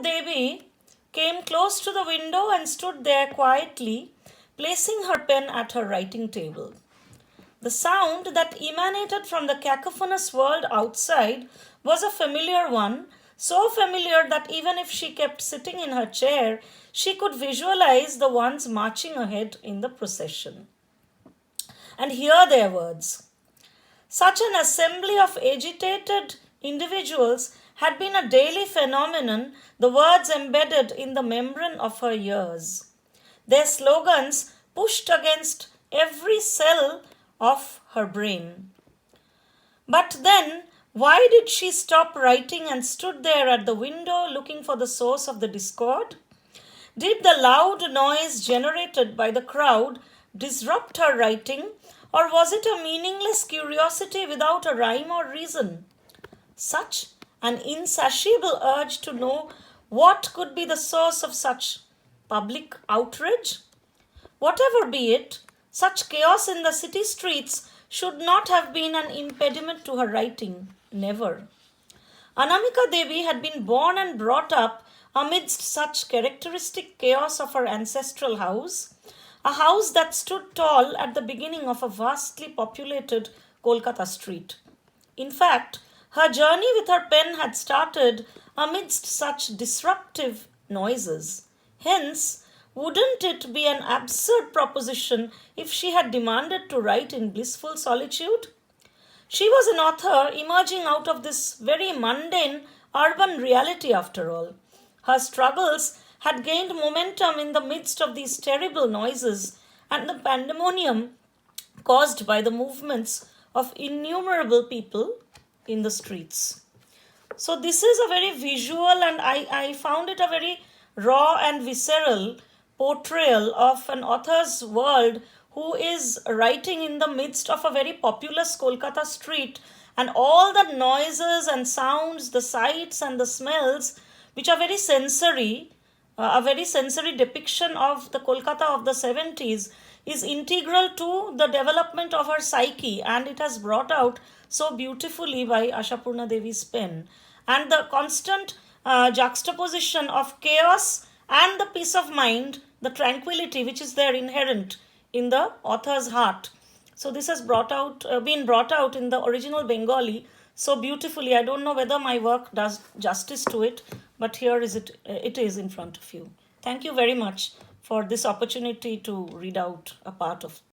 Debi came close to the window and stood there quietly, placing her pen at her writing table. The sound that emanated from the cacophonous world outside was a familiar one, so familiar that even if she kept sitting in her chair, she could visualize the ones marching ahead in the procession and hear their words. Such an assembly of agitated individuals had been a daily phenomenon, the words embedded in the membrane of her ears. Their slogans pushed against every cell of her brain. But then, why did she stop writing and stood there at the window looking for the source of the discord? Did the loud noise generated by the crowd disrupt her writing, or was it a meaningless curiosity without a rhyme or reason? Such an insatiable urge to know what could be the source of such public outrage? Whatever be it, such chaos in the city streets should not have been an impediment to her writing, never. Anamika Devi had been born and brought up amidst such characteristic chaos of her ancestral house, a house that stood tall at the beginning of a vastly populated Kolkata street. In fact, her journey with her pen had started amidst such disruptive noises. Hence, wouldn't it be an absurd proposition if she had demanded to write in blissful solitude? She was an author emerging out of this very mundane urban reality after all. Her struggles had gained momentum in the midst of these terrible noises and the pandemonium caused by the movements of innumerable people in the streets. So, this is a very visual, and I found it a very raw and visceral portrayal of an author's world who is writing in the midst of a very populous Kolkata street, and all the noises and sounds, the sights and the smells, which are very sensory, a very sensory depiction of the Kolkata of the 70s, is integral to the development of her psyche, and it has brought out so beautifully by Ashapurna Devi's pen. And the constant juxtaposition of chaos and the peace of mind, the tranquility which is there inherent in the author's heart. So this has been brought out in the original Bengali so beautifully. I don't know whether my work does justice to it, but here it is in front of you. Thank you very much for this opportunity to read out a part of